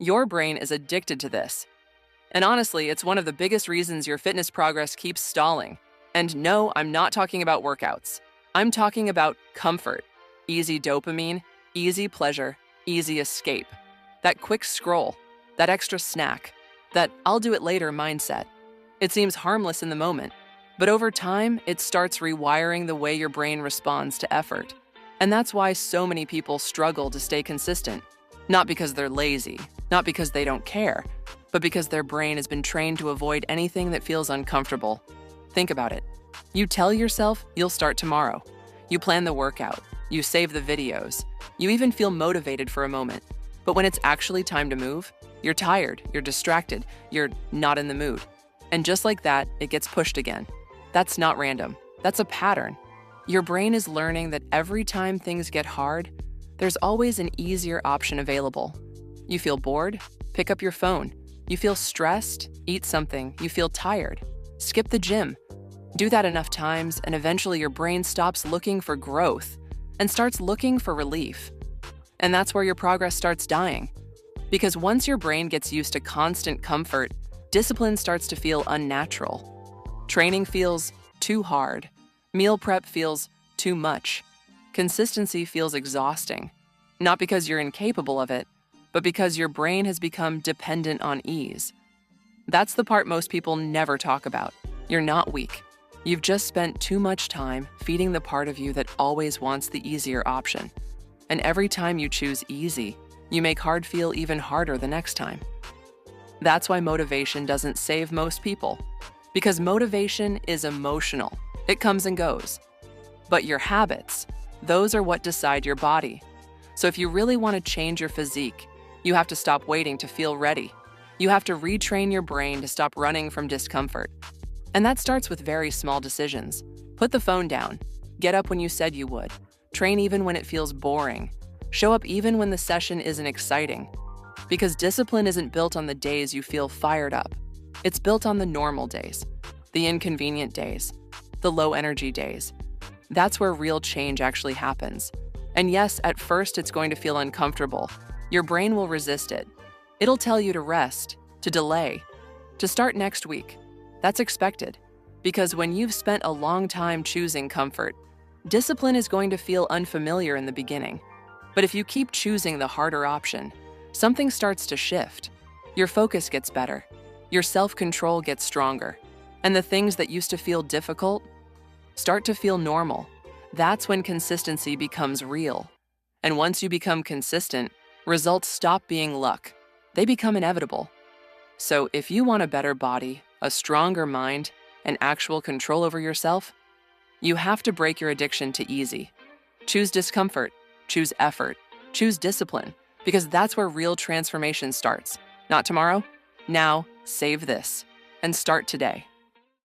Your brain is addicted to this. And honestly, it's one of the biggest reasons your fitness progress keeps stalling. And no, I'm not talking about workouts. I'm talking about comfort, easy dopamine, easy pleasure, easy escape. That quick scroll, that extra snack, that I'll do it later mindset. It seems harmless in the moment, but over time, it starts rewiring the way your brain responds to effort. And that's why so many people struggle to stay consistent. Not because they're lazy, not because they don't care, but because their brain has been trained to avoid anything that feels uncomfortable. Think about it. You tell yourself you'll start tomorrow. You plan the workout. You save the videos. You even feel motivated for a moment. But when it's actually time to move, you're tired, you're distracted, you're not in the mood. And just like that, it gets pushed again. That's not random. That's a pattern. Your brain is learning that every time things get hard, there's always an easier option available. You feel bored? Pick up your phone. You feel stressed? Eat something. You feel tired? Skip the gym. Do that enough times, and eventually your brain stops looking for growth and starts looking for relief. And that's where your progress starts dying. Because once your brain gets used to constant comfort, discipline starts to feel unnatural. Training feels too hard. Meal prep feels too much. Consistency feels exhausting. Not because you're incapable of it, but because your brain has become dependent on ease. That's the part most people never talk about. You're not weak. You've just spent too much time feeding the part of you that always wants the easier option. And every time you choose easy, you make hard feel even harder the next time. That's why motivation doesn't save most people. Because motivation is emotional. It comes and goes. But your habits, those are what decide your body. So if you really want to change your physique, you have to stop waiting to feel ready. You have to retrain your brain to stop running from discomfort. And that starts with very small decisions. Put the phone down. Get up when you said you would. Train even when it feels boring. Show up even when the session isn't exciting. Because discipline isn't built on the days you feel fired up. It's built on the normal days, the inconvenient days, the low energy days. That's where real change actually happens. And yes, at first it's going to feel uncomfortable. Your brain will resist it. It'll tell you to rest, to delay, to start next week. That's expected. Because when you've spent a long time choosing comfort, discipline is going to feel unfamiliar in the beginning. But if you keep choosing the harder option, something starts to shift. Your focus gets better. Your self-control gets stronger. And the things that used to feel difficult start to feel normal. That's when consistency becomes real. And once you become consistent, results stop being luck. They become inevitable. So if you want a better body, a stronger mind, and actual control over yourself, you have to break your addiction to easy. Choose discomfort, choose effort, choose discipline, because that's where real transformation starts. Not tomorrow, now, save this, and start today.